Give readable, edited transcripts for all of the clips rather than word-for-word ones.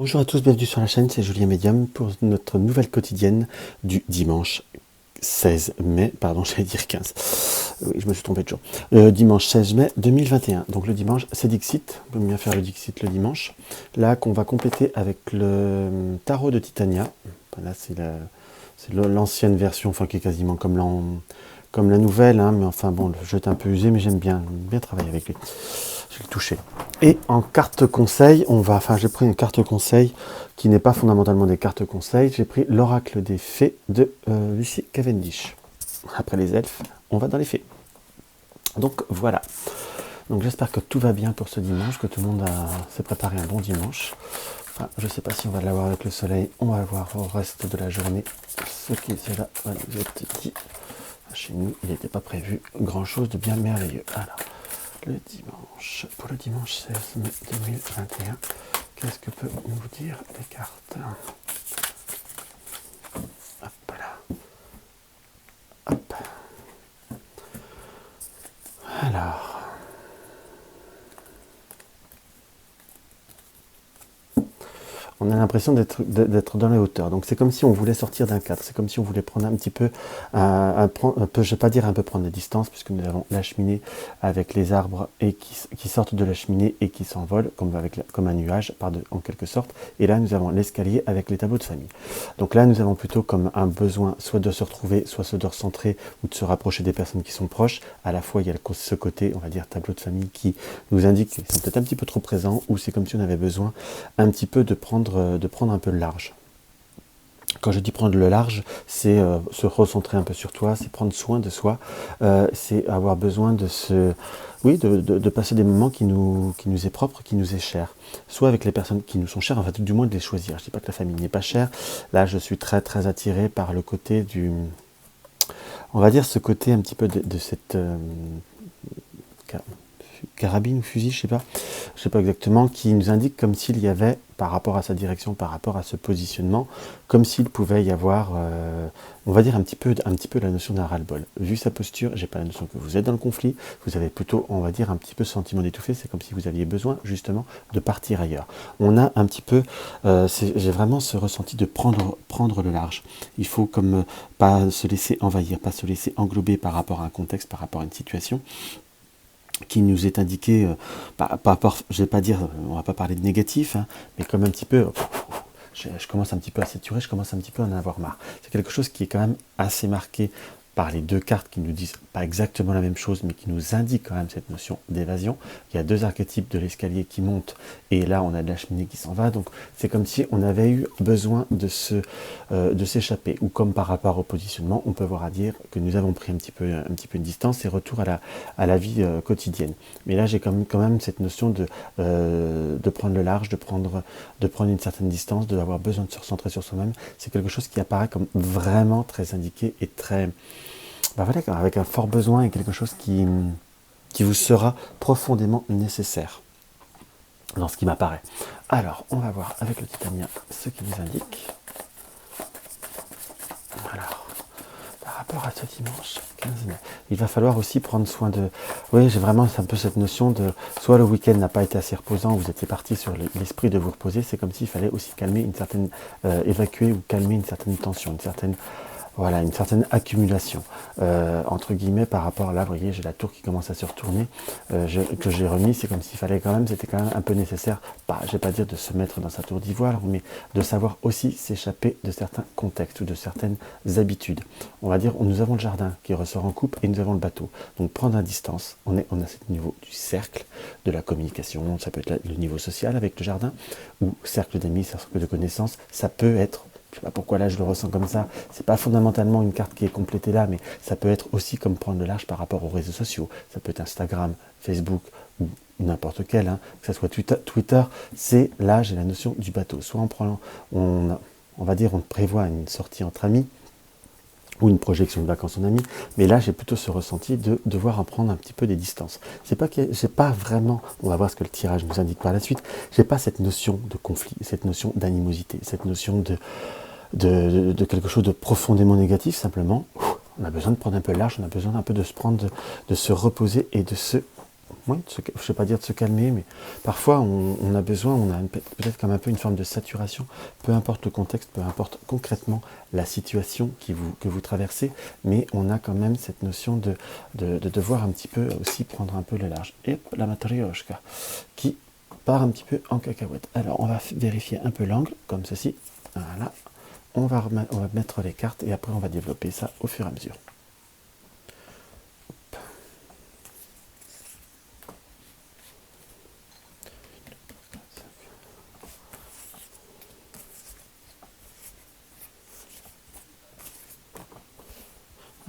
Bonjour à tous, bienvenue sur la chaîne, c'est Julien Médium pour notre nouvelle quotidienne du dimanche 16 mai, pardon, j'allais dire 15, oui, je me suis trompé de jour, dimanche 16 mai 2021, donc le dimanche c'est Dixit, on peut bien faire le Dixit le dimanche, là qu'on va compléter avec le tarot de Titania, là c'est l'ancienne version, enfin qui est quasiment comme la nouvelle, hein, mais enfin bon, le jeu est un peu usé, mais j'aime bien travailler avec lui. Je vais le toucher. Et en carte conseil, j'ai pris une carte conseil qui n'est pas fondamentalement des cartes conseil. J'ai pris l'oracle des fées de Lucy Cavendish. Après les elfes, on va dans les fées. Donc voilà. Donc j'espère que tout va bien pour ce dimanche, que tout le monde s'est préparé un bon dimanche. Enfin, je ne sais pas si on va l'avoir avec le soleil, on va voir au reste de la journée ce qui est là. Voilà, je te dis, chez nous, il n'était pas prévu grand chose de bien merveilleux. Alors, pour le dimanche 16 mai 2021, qu'est-ce que peut nous dire les cartes? Hop là. Hop. Alors. On a l'impression d'être dans les hauteurs. Donc c'est comme si on voulait sortir d'un cadre. C'est comme si on voulait prendre un petit peu, je ne vais pas dire un peu prendre des distances, puisque nous avons la cheminée avec les arbres et qui sortent de la cheminée et qui s'envolent, comme un nuage, en quelque sorte. Et là, nous avons l'escalier avec les tableaux de famille. Donc là, nous avons plutôt comme un besoin, soit de se retrouver, soit de recentrer ou de se rapprocher des personnes qui sont proches. À la fois, il y a ce côté, on va dire, tableau de famille qui nous indique qu'ils sont peut-être un petit peu trop présents, ou c'est comme si on avait besoin un petit peu de prendre un peu le large. Quand je dis prendre le large, c'est se recentrer un peu sur toi, c'est prendre soin de soi, c'est avoir besoin de passer des moments qui nous est propre, qui nous est cher. Soit avec les personnes qui nous sont chères, en fait, du moins de les choisir. Je ne dis pas que la famille n'est pas chère. Là, je suis très très attiré par le côté on va dire ce côté un petit peu de cette carabine ou fusil, je sais pas exactement, qui nous indique comme s'il y avait, par rapport à sa direction, par rapport à ce positionnement, comme s'il pouvait y avoir, on va dire un petit peu la notion d'un ras-le-bol. Vu sa posture, j'ai pas la notion que vous êtes dans le conflit, vous avez plutôt, on va dire, un petit peu ce sentiment d'étouffer, c'est comme si vous aviez besoin, justement, de partir ailleurs. On a un petit peu, j'ai vraiment ce ressenti de prendre le large. Il faut comme pas se laisser envahir, pas se laisser englober par rapport à un contexte, par rapport à une situation qui nous est indiqué, je vais pas dire, on va pas parler de négatif, hein, mais comme un petit peu, je commence un petit peu à saturer, je commence un petit peu à en avoir marre. C'est quelque chose qui est quand même assez marqué par les deux cartes qui nous disent pas exactement la même chose, mais qui nous indiquent quand même cette notion d'évasion. Il y a deux archétypes de l'escalier qui montent, et là on a de la cheminée qui s'en va, donc c'est comme si on avait eu besoin de s'échapper, ou comme par rapport au positionnement, on peut voir à dire que nous avons pris un petit peu une distance et retour à la vie quotidienne. Mais là j'ai quand même cette notion de prendre le large, de prendre une certaine distance, d'avoir besoin de se recentrer sur soi-même. C'est quelque chose qui apparaît comme vraiment très indiqué et très, avec un fort besoin et quelque chose qui vous sera profondément nécessaire dans ce qui m'apparaît. Alors, on va voir avec le Titania ce qu'il nous indique. Alors, par rapport à ce dimanche 15 mai, il va falloir aussi prendre soin de... Oui, j'ai vraiment un peu cette notion de... Soit le week-end n'a pas été assez reposant, vous étiez parti sur l'esprit de vous reposer, c'est comme s'il fallait aussi calmer une certaine... évacuer ou calmer une certaine tension, une certaine accumulation, entre guillemets, par rapport, là, vous voyez, j'ai la tour qui commence à se retourner, que j'ai remis, c'est comme s'il fallait c'était quand même un peu nécessaire, je vais pas dire de se mettre dans sa tour d'ivoire, mais de savoir aussi s'échapper de certains contextes ou de certaines habitudes. On va dire, nous avons le jardin qui ressort en coupe et nous avons le bateau. Donc prendre à distance, on a ce niveau du cercle, de la communication, ça peut être le niveau social avec le jardin, ou cercle d'amis, cercle de connaissances, ça peut être, je ne sais pas pourquoi là je le ressens comme ça, c'est pas fondamentalement une carte qui est complétée là, mais ça peut être aussi comme prendre le large par rapport aux réseaux sociaux. Ça peut être Instagram, Facebook ou n'importe quel, hein, que ce soit Twitter, c'est là j'ai la notion du bateau. Soit on va dire on prévoit une sortie entre amis, ou une projection de vacances en amis, mais là j'ai plutôt ce ressenti de devoir en prendre un petit peu des distances. J'ai pas vraiment, on va voir ce que le tirage nous indique par la suite, j'ai pas cette notion de conflit, cette notion d'animosité, cette notion de quelque chose de profondément négatif, simplement, on a besoin de prendre un peu large, on a besoin un peu de se reposer et de se je ne vais pas dire de se calmer, mais parfois on a besoin, on a peut-être comme un peu une forme de saturation, peu importe le contexte, peu importe concrètement la situation que vous traversez, mais on a quand même cette notion de devoir un petit peu aussi prendre un peu le large. Et la matrioshka, qui part un petit peu en cacahuète. Alors on va vérifier un peu l'angle, comme ceci, voilà. On va mettre les cartes et après on va développer ça au fur et à mesure.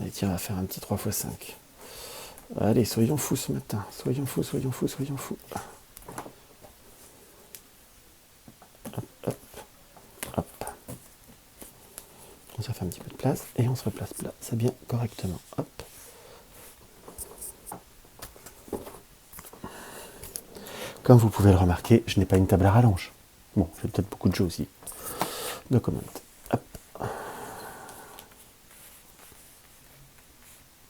Allez, tiens, on va faire un petit 3x5. Allez, soyons fous ce matin. Soyons fous, soyons fous, soyons fous. Hop, hop, hop. Ça fait un petit peu de place et on se replace là. C'est bien correctement. Hop. Comme vous pouvez le remarquer, je n'ai pas une table à rallonge. Bon, j'ai peut-être beaucoup de jeux aussi. De commandes. Hop.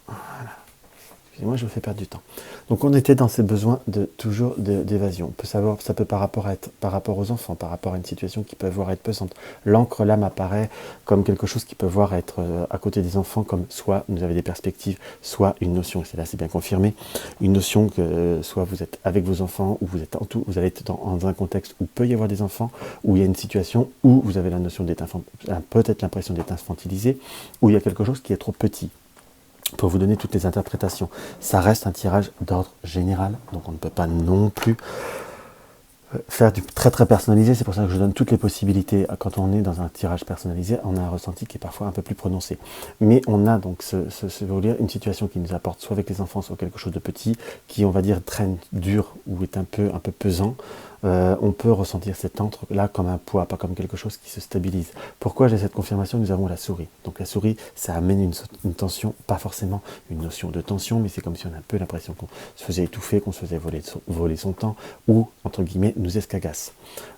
Voilà. Excusez-moi, je vous fais perdre du temps. Donc on était dans ces besoins toujours d'évasion. On peut savoir, ça peut par rapport aux enfants, par rapport à une situation qui peut voir être pesante. L'encre là m'apparaît comme quelque chose qui peut voir être à côté des enfants, comme soit vous avez des perspectives, soit une notion, et c'est là c'est bien confirmé, une notion que soit vous êtes avec vos enfants, ou vous allez être dans un contexte où peut y avoir des enfants, où il y a une situation où vous avez la notion d'être peut-être l'impression d'être infantilisé, où il y a quelque chose qui est trop petit. Pour vous donner toutes les interprétations, ça reste un tirage d'ordre général, donc on ne peut pas non plus faire du très très personnalisé. C'est pour ça que je donne toutes les possibilités. Quand on est dans un tirage personnalisé, on a un ressenti qui est parfois un peu plus prononcé. Mais on a donc une situation qui nous apporte soit avec les enfants, soit quelque chose de petit, qui on va dire traîne dur ou est un peu pesant. On peut ressentir cet encre-là comme un poids, pas comme quelque chose qui se stabilise. Pourquoi j'ai cette confirmation? Nous avons la souris. Donc la souris, ça amène une tension, pas forcément une notion de tension, mais c'est comme si on a un peu l'impression qu'on se faisait étouffer, qu'on se faisait voler son temps, ou, entre guillemets, nous escagasse.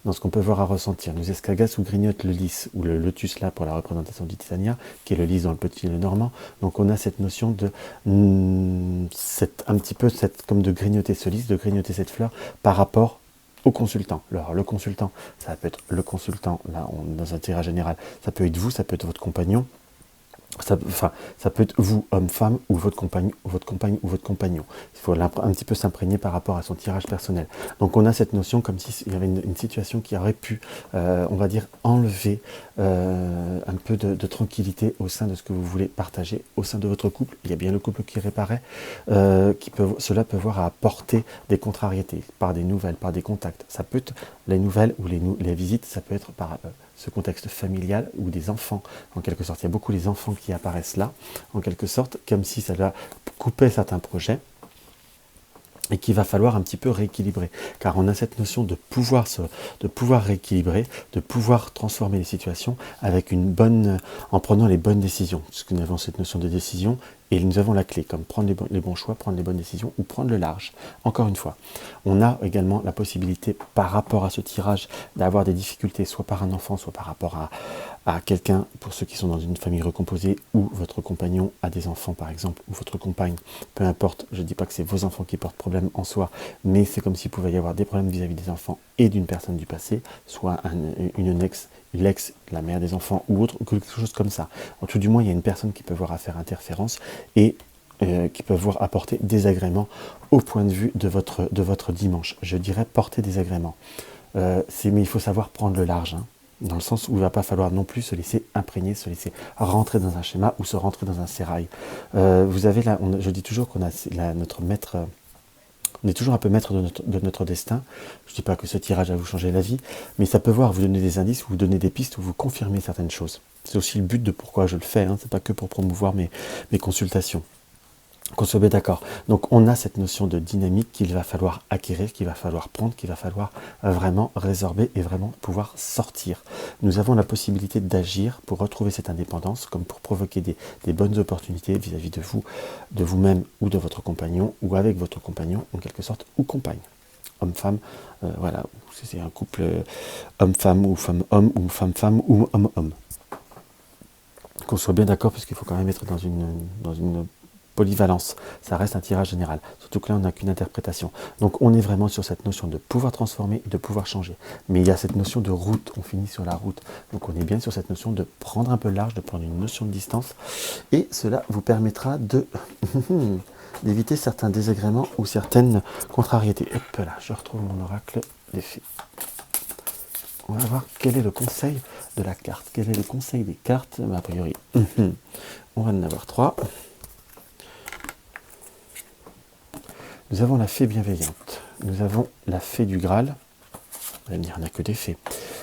Dans ce qu'on peut voir à ressentir, nous escagasse ou grignote le lys, ou le lotus là pour la représentation du Titania, qui est le lys dans le petit et le normand. Donc on a cette notion de, un petit peu comme de grignoter ce lys, de grignoter cette fleur par rapport au consultant. Alors le consultant, ça peut être le consultant, là dans un tirage général, ça peut être vous, ça peut être votre compagnon, ça peut être vous, homme-femme, ou votre compagne ou votre compagnon. Il faut un petit peu s'imprégner par rapport à son tirage personnel. Donc on a cette notion comme s'il y avait une situation qui aurait pu, on va dire, enlever un peu de tranquillité au sein de ce que vous voulez partager, au sein de votre couple. Il y a bien le couple qui réparait, cela peut voir à apporter des contrariétés, par des nouvelles, par des contacts. Ça peut être les nouvelles ou les visites, ça peut être par ce contexte familial ou des enfants, en quelque sorte. Il y a beaucoup les enfants qui apparaissent là, en quelque sorte, comme si ça doit couper certains projets, et qu'il va falloir un petit peu rééquilibrer, car on a cette notion de pouvoir rééquilibrer, de pouvoir transformer les situations avec en prenant les bonnes décisions, parce que nous avons cette notion de décision, et nous avons la clé, comme prendre les bons choix, prendre les bonnes décisions, ou prendre le large. Encore une fois, on a également la possibilité, par rapport à ce tirage, d'avoir des difficultés, soit par un enfant, soit par rapport à quelqu'un, pour ceux qui sont dans une famille recomposée, ou votre compagnon a des enfants par exemple, ou votre compagne, peu importe, je ne dis pas que c'est vos enfants qui portent problème en soi, mais c'est comme s'il pouvait y avoir des problèmes vis-à-vis des enfants et d'une personne du passé, soit l'ex, la mère des enfants ou autre, ou quelque chose comme ça. En tout du moins, il y a une personne qui peut voir à faire interférence et qui peut voir apporter désagrément au point de vue de votre dimanche. Je dirais porter désagrément. Mais il faut savoir prendre le large, hein, dans le sens où il ne va pas falloir non plus se laisser imprégner, se laisser rentrer dans un schéma ou se rentrer dans un sérail. Vous avez là, je dis toujours qu'on a notre maître. On est toujours un peu maître de notre destin. Je ne dis pas que ce tirage va vous changer la vie, mais ça peut vous donner des indices, vous donner des pistes, ou vous confirmer certaines choses. C'est aussi le but de pourquoi je le fais, hein. Ce n'est pas que pour promouvoir mes consultations. Qu'on soit bien d'accord. Donc on a cette notion de dynamique qu'il va falloir acquérir, qu'il va falloir prendre, qu'il va falloir vraiment résorber et vraiment pouvoir sortir. Nous avons la possibilité d'agir pour retrouver cette indépendance, comme pour provoquer des bonnes opportunités vis-à-vis de vous, de vous-même ou de votre compagnon, ou avec votre compagnon en quelque sorte, ou compagne. Homme-femme, voilà, c'est un couple homme-femme ou femme-homme, ou femme-femme ou homme-homme. Qu'on soit bien d'accord, parce qu'il faut quand même être dans une polyvalence, ça reste un tirage général, surtout que là on n'a qu'une interprétation. Donc on est vraiment sur cette notion de pouvoir transformer, de pouvoir changer. Mais il y a cette notion de route, on finit sur la route. Donc on est bien sur cette notion de prendre un peu large, de prendre une notion de distance, et cela vous permettra de d'éviter certains désagréments ou certaines contrariétés. Hop là, je retrouve mon oracle des fées. On va voir quel est le conseil de la carte. Quel est le conseil des cartes? A priori, on va en avoir 3. Nous avons la fée bienveillante. Nous avons la fée du Graal. Vous allez me dire, il n'y a que des fées.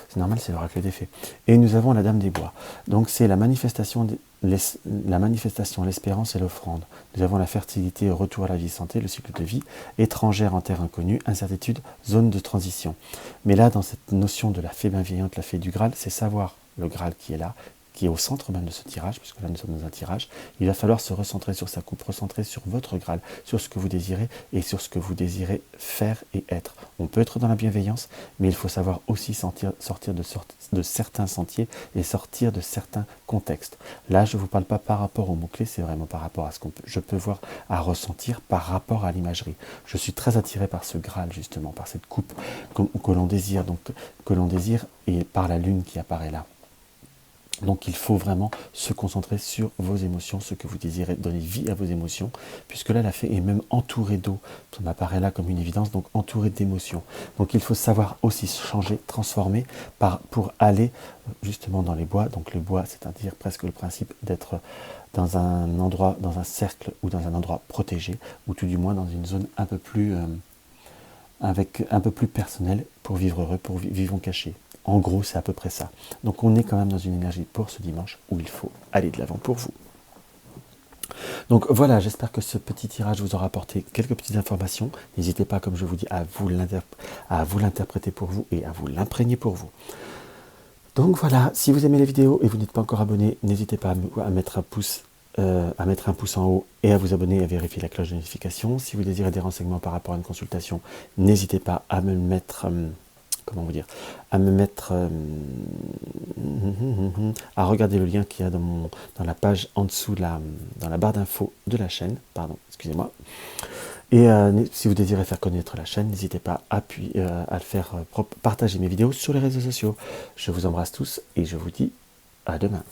C'est normal, c'est l'oracle des fées. Et nous avons la Dame des Bois. Donc c'est la manifestation, l'espérance et l'offrande. Nous avons la fertilité, retour à la vie santé, le cycle de vie, étrangère en terre inconnue, incertitude, zone de transition. Mais là, dans cette notion de la fée bienveillante, la fée du Graal, c'est savoir le Graal qui est là, qui est au centre même de ce tirage, puisque là nous sommes dans un tirage. Il va falloir se recentrer sur sa coupe, recentrer sur votre Graal, sur ce que vous désirez et sur ce que vous désirez faire et être. On peut être dans la bienveillance, mais il faut savoir aussi sortir de certains sentiers et sortir de certains contextes. Là, je ne vous parle pas par rapport aux mots-clés, c'est vraiment par rapport à ce je peux voir, à ressentir par rapport à l'imagerie. Je suis très attiré par ce Graal, justement, par cette coupe que l'on désire, donc que l'on désire, et par la lune qui apparaît là. Donc il faut vraiment se concentrer sur vos émotions, ce que vous désirez, donner vie à vos émotions, puisque là la fée est même entourée d'eau, ça m'apparaît là comme une évidence, donc entourée d'émotions. Donc il faut savoir aussi changer, transformer pour aller justement dans les bois. Donc le bois, c'est-à-dire presque le principe d'être dans un endroit, dans un cercle ou dans un endroit protégé, ou tout du moins dans une zone un peu plus, avec un peu plus personnelle pour vivre heureux, pour vivre caché. En gros, c'est à peu près ça. Donc on est quand même dans une énergie pour ce dimanche où il faut aller de l'avant pour vous. Donc voilà, j'espère que ce petit tirage vous aura apporté quelques petites informations. N'hésitez pas, comme je vous dis, à vous l'interpréter pour vous et à vous l'imprégner pour vous. Donc voilà, si vous aimez les vidéos et vous n'êtes pas encore abonné, n'hésitez pas à mettre un pouce en haut et à vous abonner et à vérifier la cloche de notification. Si vous désirez des renseignements par rapport à une consultation, n'hésitez pas à me mettre... à regarder le lien qu'il y a dans la page en dessous, dans la barre d'infos de la chaîne, pardon, excusez-moi. Et si vous désirez faire connaître la chaîne, n'hésitez pas à le faire partager mes vidéos sur les réseaux sociaux. Je vous embrasse tous et je vous dis à demain.